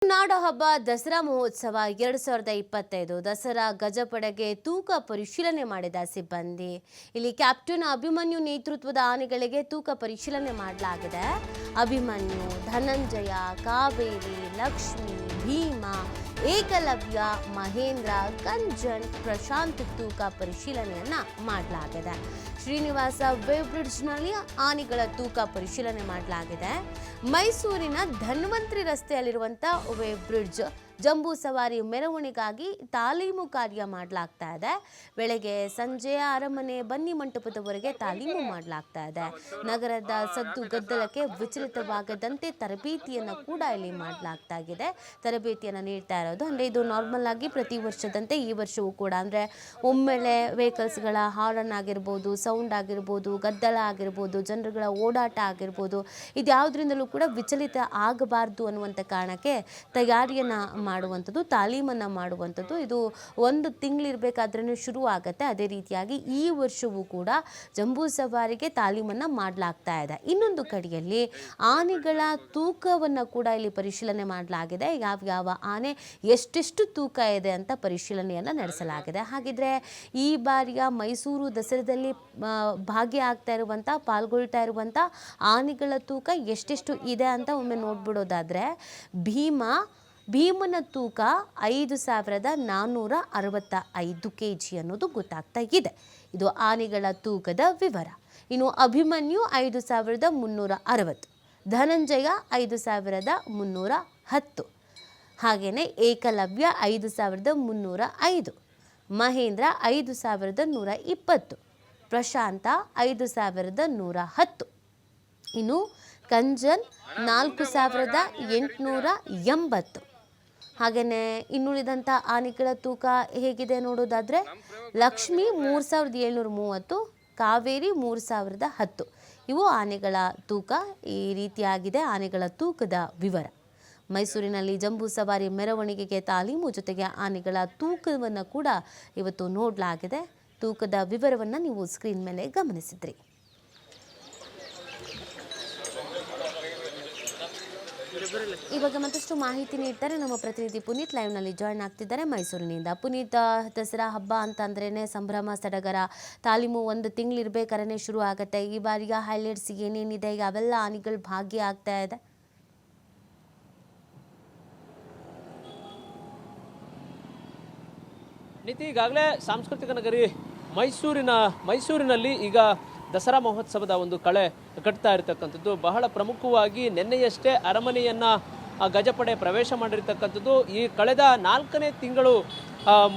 ನಾಡ ಹಬ್ಬ ದಸರಾ ಮಹೋತ್ಸವ 2025 ದಸರಾ ಗಜಪಡೆಗೆ ತೂಕ ಪರಿಶೀಲನೆ ಮಾಡಿದ ಸಿಬ್ಬಂದಿ. ಇಲ್ಲಿ ಕ್ಯಾಪ್ಟನ್ ಅಭಿಮನ್ಯು ನೇತೃತ್ವದ ಆನೆಗಳಿಗೆ ತೂಕ ಪರಿಶೀಲನೆ ಮಾಡಲಾಗಿದೆ. ಅಭಿಮನ್ಯು, ಧನಂಜಯ, ಕಾವೇರಿ, ಲಕ್ಷ್ಮಿ, ಭೀಮ, ಏಕಲವ್ಯ, ಮಹೇಂದ್ರ, ಕಂಜನ್, ಪ್ರಶಾಂತ್ ತೂಕ ಪರಿಶೀಲನೆಯನ್ನ ಮಾಡಲಾಗಿದೆ. ಶ್ರೀನಿವಾಸ ವೇವ್ ಬ್ರಿಡ್ಜ್ನಲ್ಲಿ ಆನೆಗಳ ತೂಕ ಪರಿಶೀಲನೆ ಮಾಡಲಾಗಿದೆ. ಮೈಸೂರಿನ ಧನ್ವಂತರಿ ರಸ್ತೆಯಲ್ಲಿರುವಂತಹ ವೇವ್ ಬ್ರಿಡ್ಜ್ ಜಂಬೂ ಸವಾರಿ ಮೆರವಣಿಗೆಗಾಗಿ ತಾಲೀಮು ಕಾರ್ಯ ಮಾಡಲಾಗ್ತಾ ಇದೆ. ಬೆಳಗ್ಗೆ ಸಂಜೆ ಅರಮನೆ ಬನ್ನಿ ಮಂಟಪದವರೆಗೆ ತಾಲೀಮು ಮಾಡಲಾಗ್ತಾ ಇದೆ. ನಗರದ ಸದ್ದು ಗದ್ದಲಕ್ಕೆ ವಿಚಲಿತವಾಗದಂತೆ ತರಬೇತಿಯನ್ನು ಕೂಡ ಇಲ್ಲಿ ಮಾಡಲಾಗ್ತಾ ಇದೆ. ತರಬೇತಿಯನ್ನು ನೀಡ್ತಾ ಇರೋದು ಅಂದರೆ ಇದು ನಾರ್ಮಲ್ ಆಗಿ ಪ್ರತಿ ವರ್ಷದಂತೆ ಈ ವರ್ಷವೂ ಕೂಡ ಅಂದರೆ ಒಮ್ಮೆಲೆ ವೆಹಿಕಲ್ಸ್ಗಳ ಹಾರನ್ ಆಗಿರ್ಬೋದು, ಸೌಂಡ್ ಆಗಿರ್ಬೋದು, ಗದ್ದಲ ಆಗಿರ್ಬೋದು, ಜನರುಗಳ ಓಡಾಟ ಆಗಿರ್ಬೋದು, ಇದ್ಯಾವುದರಿಂದಲೂ ಕೂಡ ವಿಚಲಿತ ಆಗಬಾರ್ದು ಅನ್ನುವಂಥ ಕಾರಣಕ್ಕೆ ತಯಾರಿಯನ್ನು ಮಾಡುವಂಥದ್ದು, ತಾಲೀಮನ್ನು ಮಾಡುವಂಥದ್ದು. ಇದು ಒಂದು ತಿಂಗಳಿರಬೇಕಾದ್ರೂ ಶುರು ಆಗುತ್ತೆ. ಅದೇ ರೀತಿಯಾಗಿ ಈ ವರ್ಷವೂ ಕೂಡ ಜಂಬೂ ಸವಾರಿಗೆ ತಾಲೀಮನ್ನು ಮಾಡಲಾಗ್ತಾ ಇದೆ. ಇನ್ನೊಂದು ಕಡೆಯಲ್ಲಿ ಆನೆಗಳ ತೂಕವನ್ನು ಕೂಡ ಇಲ್ಲಿ ಪರಿಶೀಲನೆ ಮಾಡಲಾಗಿದೆ. ಯಾವ ಆನೆ ಎಷ್ಟೆಷ್ಟು ತೂಕ ಇದೆ ಅಂತ ಪರಿಶೀಲನೆಯನ್ನು ನಡೆಸಲಾಗಿದೆ. ಹಾಗಿದ್ರೆ ಈ ಬಾರಿಯ ಮೈಸೂರು ದಸರಾದಲ್ಲಿ ಭಾಗಿಯಾಗ್ತಾ ಇರುವಂಥ, ಪಾಲ್ಗೊಳ್ತಾ ಇರುವಂಥ ಆನೆಗಳ ತೂಕ ಎಷ್ಟೆಷ್ಟು ಇದೆ ಅಂತ ಒಮ್ಮೆ ನೋಡ್ಬಿಡೋದಾದರೆ ಭೀಮನ ತೂಕ 5465 kg ಅನ್ನೋದು ಗೊತ್ತಾಗ್ತಾ ಇದೆ. ಇದು ಆನೆಗಳ ತೂಕದ ವಿವರ. ಇನ್ನು ಅಭಿಮನ್ಯು 5360, ಧನಂಜಯ 5310, ಹಾಗೆಯೇ ಏಕಲವ್ಯ 5305, ಮಹೇಂದ್ರ 5120, ಪ್ರಶಾಂತ 5110, ಇನ್ನು ಕಂಜನ್ 4880. ಹಾಗೆಯೇ ಇನ್ನುಳಿದಂಥ ಆನೆಗಳ ತೂಕ ಹೇಗಿದೆ ನೋಡೋದಾದರೆ ಲಕ್ಷ್ಮಿ 3730, ಕಾವೇರಿ 3010. ಇವು ಆನೆಗಳ ತೂಕ. ಈ ರೀತಿಯಾಗಿದೆ ಆನೆಗಳ ತೂಕದ ವಿವರ. ಮೈಸೂರಿನಲ್ಲಿ ಜಂಬೂ ಸವಾರಿ ಮೆರವಣಿಗೆಗೆ ತಾಲೀಮು ಜೊತೆಗೆ ಆನೆಗಳ ತೂಕವನ್ನು ಕೂಡ ಇವತ್ತು ನೋಡಲಾಗಿದೆ. ತೂಕದ ವಿವರವನ್ನು ನೀವು ಸ್ಕ್ರೀನ್ ಮೇಲೆ ಗಮನಿಸಿದ್ರಿ. ಈ ಬಗ್ಗೆ ಮತ್ತಷ್ಟು ಮಾಹಿತಿ ನೀಡ್ತಾರೆ ನಮ್ಮ ಪ್ರತಿನಿಧಿ ಪುನೀತ್. ಲೈವ್ನಲ್ಲಿ ಜಾಯ್ನ್ ಆಗ್ತಿದ್ದಾರೆ ಮೈಸೂರಿನಿಂದ. ಪುನೀತ್, ದಸರಾ ಹಬ್ಬ ಅಂತಂದ್ರೇ ಸಂಭ್ರಮ ಸಡಗರ. ತಾಲೀಮು ಒಂದು ತಿಂಗಳಿರ್ಬೇಕಾದ್ರೆ ಶುರು ಆಗುತ್ತೆ. ಈ ಬಾರಿಯ ಹೈಲೈಟ್ಸ್ ಏನೇನಿದೆ, ಯಾವೆಲ್ಲ ಆನೆಗಳು ಭಾಗಿಯಾಗ್ತಾ ಇದೆ? ನೀತಿ, ಈಗಾಗಲೇ ಸಾಂಸ್ಕೃತಿಕ ನಗರಿ ಮೈಸೂರಿನಲ್ಲಿ ಈಗ ದಸರಾ ಮಹೋತ್ಸವದ ಒಂದು ಕಳೆ ಕಟ್ತಾ ಇರತಕ್ಕಂಥದ್ದು. ಬಹಳ ಪ್ರಮುಖವಾಗಿ ನಿನ್ನೆಯಷ್ಟೇ ಅರಮನೆಯನ್ನ ಗಜಪಡೆ ಪ್ರವೇಶ ಮಾಡಿರ್ತಕ್ಕಂಥದ್ದು. ಈ ಕಳೆದ 4ನೇ ತಿಂಗಳು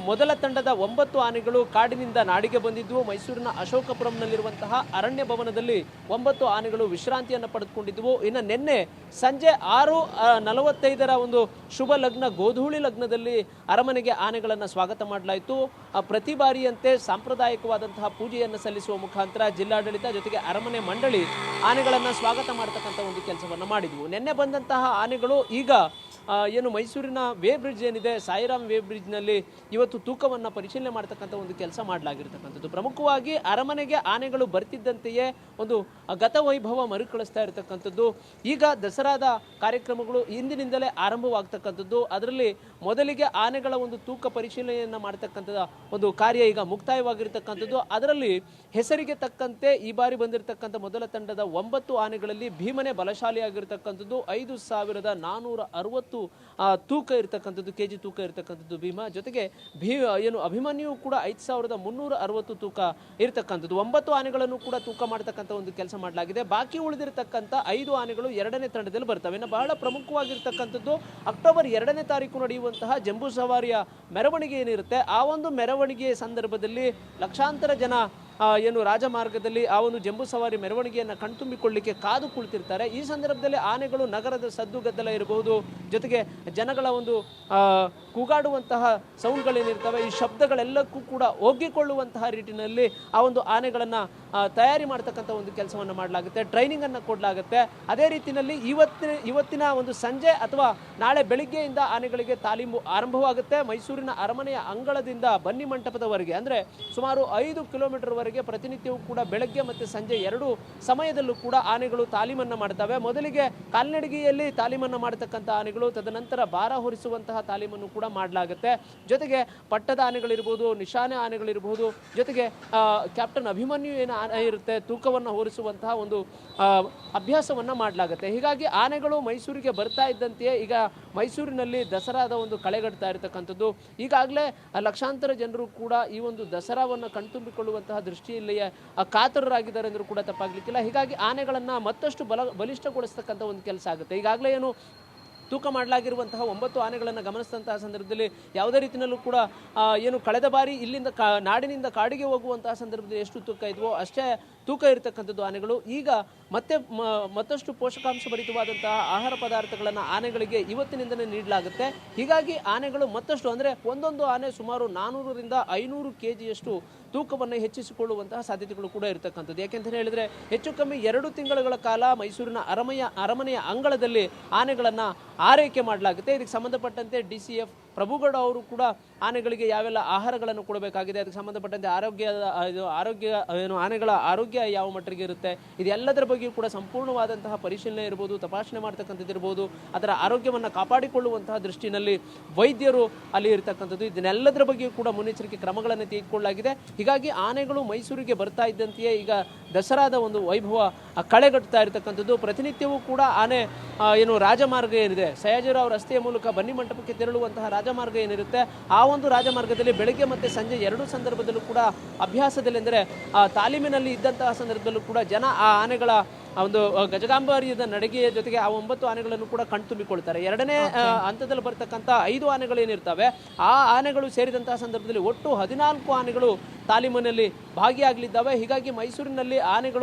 ಮೊದಲ ತಂಡದ 9 ಆನೆಗಳು ಕಾಡಿನಿಂದ ನಾಡಿಗೆ ಬಂದಿದ್ವು. ಮೈಸೂರಿನ ಅಶೋಕಪುರಂನಲ್ಲಿರುವಂತಹ ಅರಣ್ಯ ಭವನದಲ್ಲಿ 9 ಆನೆಗಳು ವಿಶ್ರಾಂತಿಯನ್ನು ಪಡೆದುಕೊಂಡಿದ್ವು. ಇನ್ನು ನಿನ್ನೆ ಸಂಜೆ 6:45 ಒಂದು ಶುಭ ಲಗ್ನ, ಗೋಧೂಳಿ ಲಗ್ನದಲ್ಲಿ ಅರಮನೆಗೆ ಆನೆಗಳನ್ನು ಸ್ವಾಗತ ಮಾಡಲಾಯಿತು. ಪ್ರತಿ ಬಾರಿಯಂತೆ ಸಾಂಪ್ರದಾಯಿಕವಾದಂತಹ ಪೂಜೆಯನ್ನು ಸಲ್ಲಿಸುವ ಮುಖಾಂತರ ಜಿಲ್ಲಾಡಳಿತ ಜೊತೆಗೆ ಅರಮನೆ ಮಂಡಳಿ ಆನೆಗಳನ್ನು ಸ್ವಾಗತ ಮಾಡತಕ್ಕಂಥ ಒಂದು ಕೆಲಸವನ್ನು ಮಾಡಿದ್ವು. ನಿನ್ನೆ ಬಂದಂತಹ ಆನೆಗಳು ಈಗ ಏನು ಮೈಸೂರಿನ ವೇವ್ ಬ್ರಿಡ್ಜ್ ಏನಿದೆ, ಸಾಯಿರಾಮ್ ವೇವ್ ಬ್ರಿಡ್ಜ್ನಲ್ಲಿ ಇವತ್ತು ತೂಕವನ್ನು ಪರಿಶೀಲನೆ ಮಾಡ್ತಕ್ಕಂಥ ಒಂದು ಕೆಲಸ ಮಾಡಲಾಗಿರ್ತಕ್ಕಂಥದ್ದು. ಪ್ರಮುಖವಾಗಿ ಅರಮನೆಗೆ ಆನೆಗಳು ಬರ್ತಿದ್ದಂತೆಯೇ ಒಂದು ಗತವೈಭವ ಮರುಕಳಿಸ್ತಾ ಇರತಕ್ಕಂಥದ್ದು. ಈಗ ದಸರಾದ ಕಾರ್ಯಕ್ರಮಗಳು ಇಂದಿನಿಂದಲೇ ಆರಂಭವಾಗ್ತಕ್ಕಂಥದ್ದು. ಅದರಲ್ಲಿ ಮೊದಲಿಗೆ ಆನೆಗಳ ಒಂದು ತೂಕ ಪರಿಶೀಲನೆಯನ್ನು ಮಾಡ್ತಕ್ಕಂಥ ಒಂದು ಕಾರ್ಯ ಈಗ ಮುಕ್ತಾಯವಾಗಿರ್ತಕ್ಕಂಥದ್ದು. ಅದರಲ್ಲಿ ಹೆಸರಿಗೆ ತಕ್ಕಂತೆ ಈ ಬಾರಿ ಬಂದಿರತಕ್ಕಂಥ ಮೊದಲ ತಂಡದ 9 ಆನೆಗಳಲ್ಲಿ ಭೀಮನೆ ಬಲಶಾಲಿಯಾಗಿರ್ತಕ್ಕಂಥದ್ದು. 5460 ತೂಕ ಇರತಕ್ಕಂಥದ್ದು, ಕೆಜಿ ತೂಕ ಇರತಕ್ಕಂಥದ್ದು ಭೀಮ. ಜೊತೆಗೆ ಅಭಿಮನ್ಯು ಕೂಡ 5360 ತೂಕ ಇರತಕ್ಕಂಥದ್ದು. 9 ಆನೆಗಳನ್ನು ಕೂಡ ತೂಕ ಮಾಡತಕ್ಕಂಥ ಒಂದು ಕೆಲಸ ಮಾಡಲಾಗಿದೆ. ಬಾಕಿ ಉಳಿದಿರತಕ್ಕಂಥ 5 ಆನೆಗಳು 2ನೇ ತಂಡದಲ್ಲಿ ಬರ್ತವೆ. ಇನ್ನು ಬಹಳ ಪ್ರಮುಖವಾಗಿರ್ತಕ್ಕಂಥದ್ದು ಅಕ್ಟೋಬರ್ 2ನೇ ತಾರೀಕು ನಡೆಯುವಂತಹ ಜಂಬೂ ಸವಾರಿಯ ಮೆರವಣಿಗೆ ಏನಿರುತ್ತೆ, ಆ ಒಂದು ಮೆರವಣಿಗೆಯ ಸಂದರ್ಭದಲ್ಲಿ ಲಕ್ಷಾಂತರ ಜನ ರಾಜಮಾರ್ಗದಲ್ಲಿ ಆ ಒಂದು ಜಂಬೂ ಸವಾರಿ ಮೆರವಣಿಗೆಯನ್ನು ಕಣ್ತುಂಬಿಕೊಳ್ಳಲಿಕ್ಕೆ ಕಾದು ಕುಳಿತಿರ್ತಾರೆ. ಈ ಸಂದರ್ಭದಲ್ಲಿ ಆನೆಗಳು ನಗರದ ಸದ್ದು ಗದ್ದಲ ಇರಬಹುದು, ಜೊತೆಗೆ ಜನಗಳ ಒಂದು ಕೂಗಾಡುವಂತಹ ಸೌಂಡ್ಗಳೇನಿರ್ತವೆ, ಈ ಶಬ್ದಗಳೆಲ್ಲಕ್ಕೂ ಕೂಡ ಒಗ್ಗಿಕೊಳ್ಳುವಂತಹ ರೀತಿಯಲ್ಲಿ ಆ ಒಂದು ಆನೆಗಳನ್ನು ತಯಾರಿ ಮಾಡ್ತಕ್ಕಂಥ ಒಂದು ಕೆಲಸವನ್ನು ಮಾಡಲಾಗುತ್ತೆ, ಟ್ರೈನಿಂಗನ್ನು ಕೊಡಲಾಗುತ್ತೆ. ಅದೇ ರೀತಿಯಲ್ಲಿ ಇವತ್ತಿನ ಒಂದು ಸಂಜೆ ಅಥವಾ ನಾಳೆ ಬೆಳಿಗ್ಗೆಯಿಂದ ಆನೆಗಳಿಗೆ ತಾಲೀಮು ಆರಂಭವಾಗುತ್ತೆ. ಮೈಸೂರಿನ ಅರಮನೆಯ ಅಂಗಳದಿಂದ ಬನ್ನಿ ಮಂಟಪದವರೆಗೆ ಅಂದರೆ ಸುಮಾರು 5 ಕಿಲೋಮೀಟರ್ವರೆಗೆ ಪ್ರತಿನಿತ್ಯವೂ ಕೂಡ ಬೆಳಗ್ಗೆ ಮತ್ತು ಸಂಜೆ 2 ಸಮಯದಲ್ಲೂ ಕೂಡ ಆನೆಗಳು ತಾಲೀಮನ್ನು ಮಾಡ್ತವೆ. ಮೊದಲಿಗೆ ಕಾಲ್ನಡಿಗೆಯಲ್ಲಿ ತಾಲೀಮನ್ನು ಮಾಡತಕ್ಕಂಥ ಆನೆಗಳು, ತದನಂತರ ಭಾರ ಹೊರಿಸುವಂತಹ ತಾಲೀಮನ್ನು ಕೂಡ ಮಾಡಲಾಗುತ್ತೆ. ಜೊತೆಗೆ ಪಟ್ಟದ ಆನೆಗಳಿರ್ಬೋದು, ನಿಶಾನೆ ಆನೆಗಳಿರ್ಬೋದು, ಜೊತೆಗೆ ಕ್ಯಾಪ್ಟನ್ ಅಭಿಮನ್ಯು ಏನು ಆನೆ ಇರುತ್ತೆ ತೂಕವನ್ನು ಹೊರಿಸುವಂತಹ ಒಂದು ಅಭ್ಯಾಸವನ್ನು ಮಾಡಲಾಗುತ್ತೆ. ಹೀಗಾಗಿ ಆನೆಗಳು ಮೈಸೂರಿಗೆ ಬರ್ತಾ ಇದ್ದಂತೆಯೇ ಈಗ ಮೈಸೂರಿನಲ್ಲಿ ದಸರಾದ ಒಂದು ಕಳೆಗಟ್ತಾ ಇರತಕ್ಕಂಥದ್ದು. ಈಗಾಗಲೇ ಲಕ್ಷಾಂತರ ಜನರು ಕೂಡ ಈ ಒಂದು ದಸರಾವನ್ನು ಕಣ್ತುಂಬಿಕೊಳ್ಳುವಂತಹ ದೃಷ್ಟಿಯಲ್ಲಿಯೇ ಕಾತರರಾಗಿದ್ದಾರೆ ಅಂದರೂ ಕೂಡ ತಪ್ಪಾಗಲಿಕ್ಕಿಲ್ಲ. ಹೀಗಾಗಿ ಆನೆಗಳನ್ನು ಮತ್ತಷ್ಟು ಬಲಿಷ್ಠಗೊಳಿಸ್ತಕ್ಕಂಥ ಒಂದು ಕೆಲಸ ಆಗುತ್ತೆ. ಈಗಾಗಲೇ ಏನು ತೂಕ ಮಾಡಲಾಗಿರುವಂತಹ 9 ಆನೆಗಳನ್ನು ಗಮನಿಸಿದಂತಹ ಸಂದರ್ಭದಲ್ಲಿ ಯಾವುದೇ ರೀತಿಯಲ್ಲೂ ಕೂಡ ಏನು ಕಳೆದ ಬಾರಿ ಇಲ್ಲಿಂದ ನಾಡಿನಿಂದ ಕಾಡಿಗೆ ಹೋಗುವಂತಹ ಸಂದರ್ಭದಲ್ಲಿ ಎಷ್ಟು ತೂಕ ಇದ್ವೋ ಅಷ್ಟೇ ತೂಕ ಇರತಕ್ಕಂಥದ್ದು ಆನೆಗಳು. ಈಗ ಮತ್ತಷ್ಟು ಪೋಷಕಾಂಶ ಭರಿತವಾದಂತಹ ಆಹಾರ ಪದಾರ್ಥಗಳನ್ನು ಆನೆಗಳಿಗೆ ಇವತ್ತಿನಿಂದಲೇ ನೀಡಲಾಗುತ್ತೆ. ಹೀಗಾಗಿ ಆನೆಗಳು ಮತ್ತಷ್ಟು ಅಂದರೆ ಒಂದೊಂದು ಆನೆ ಸುಮಾರು 400 ರಿಂದ 500 kgಯಷ್ಟು ತೂಕವನ್ನು ಹೆಚ್ಚಿಸಿಕೊಳ್ಳುವಂತಹ ಸಾಧ್ಯತೆಗಳು ಕೂಡ ಇರತಕ್ಕಂಥದ್ದು. ಯಾಕೆಂತ ಹೇಳಿದರೆ ಹೆಚ್ಚು ಕಮ್ಮಿ 2 ತಿಂಗಳುಗಳ ಕಾಲ ಮೈಸೂರಿನ ಅರಮನೆಯ ಅಂಗಳದಲ್ಲಿ ಆನೆಗಳನ್ನು ಆರೈಕೆ ಮಾಡಲಾಗುತ್ತೆ. ಇದಕ್ಕೆ ಸಂಬಂಧಪಟ್ಟಂತೆ DCF ಪ್ರಭುಗೌಡ ಅವರು ಕೂಡ ಆನೆಗಳಿಗೆ ಯಾವೆಲ್ಲ ಆಹಾರಗಳನ್ನು ಕೊಡಬೇಕಾಗಿದೆ, ಅದಕ್ಕೆ ಸಂಬಂಧಪಟ್ಟಂತೆ ಆನೆಗಳ ಆರೋಗ್ಯ ಯಾವ ಮಟ್ಟಿಗೆ ಇರುತ್ತೆ, ಇದೆಲ್ಲದರ ಬಗ್ಗೆ ಕೂಡ ಸಂಪೂರ್ಣವಾದಂತಹ ಪರಿಶೀಲನೆ ಇರ್ಬೋದು, ತಪಾಸಣೆ ಮಾಡ್ತಕ್ಕಂಥದ್ದು ಇರ್ಬೋದು, ಅದರ ಆರೋಗ್ಯವನ್ನು ಕಾಪಾಡಿಕೊಳ್ಳುವಂತಹ ದೃಷ್ಟಿನಲ್ಲಿ ವೈದ್ಯರು ಅಲ್ಲಿ ಇರತಕ್ಕಂಥದ್ದು, ಇದನ್ನೆಲ್ಲದರ ಬಗ್ಗೆ ಕೂಡ ಮುನ್ನೆಚ್ಚರಿಕೆ ಕ್ರಮಗಳನ್ನು ತೆಗೆದುಕೊಳ್ಳಲಾಗಿದೆ. ಹೀಗಾಗಿ ಆನೆಗಳು ಮೈಸೂರಿಗೆ ಬರ್ತಾ ಇದ್ದಂತೆಯೇ ಈಗ ದಸರಾದ ಒಂದು ವೈಭವ ಕಳೆಗಟ್ತಾ ಇರತಕ್ಕಂಥದ್ದು. ಪ್ರತಿನಿತ್ಯವೂ ಕೂಡ ಆನೆ ಏನು ರಾಜಮಾರ್ಗ ಏನಿದೆ, ಸಯಾಜಿರಾವ್ ರಸ್ತೆಯ ಮೂಲಕ ಬನ್ನಿ ಮಂಟಪಕ್ಕೆ ತೆರಳುವಂತಹ ರಾಜಮಾರ್ಗ ಏನಿರುತ್ತೆ, ಆ ಒಂದು ರಾಜಮಾರ್ಗದಲ್ಲಿ ಬೆಳಗ್ಗೆ ಮತ್ತು ಸಂಜೆ 2 ಸಂದರ್ಭದಲ್ಲೂ ಕೂಡ ಅಭ್ಯಾಸದಲ್ಲಿ ಅಂದರೆ ತಾಲೀಮಿನಲ್ಲಿ ಇದ್ದಂತಹ ಸಂದರ್ಭದಲ್ಲೂ ಕೂಡ ಜನ ಆ ಆನೆಗಳ ಒಂದು ಗಜಗಾಂಬಾರ್ಯದ ನಡಿಗೆಯ ಜೊತೆಗೆ ಆ 9 ಆನೆಗಳನ್ನು ಕೂಡ ಕಣ್ತುಂಬಿಕೊಳ್ತಾರೆ. 2ನೇ ಹಂತದಲ್ಲಿ ಬರ್ತಕ್ಕಂಥ 5 ಆನೆಗಳೇನಿರ್ತವೆ ಆ ಆನೆಗಳು ಸೇರಿದಂತಹ ಸಂದರ್ಭದಲ್ಲಿ ಒಟ್ಟು 14 ಆನೆಗಳು ತಾಲೀಮಿನಲ್ಲಿ ಭಾಗಿಯಾಗಲಿದ್ದಾವೆ. ಹೀಗಾಗಿ ಮೈಸೂರಿನಲ್ಲಿ ಆನೆಗಳು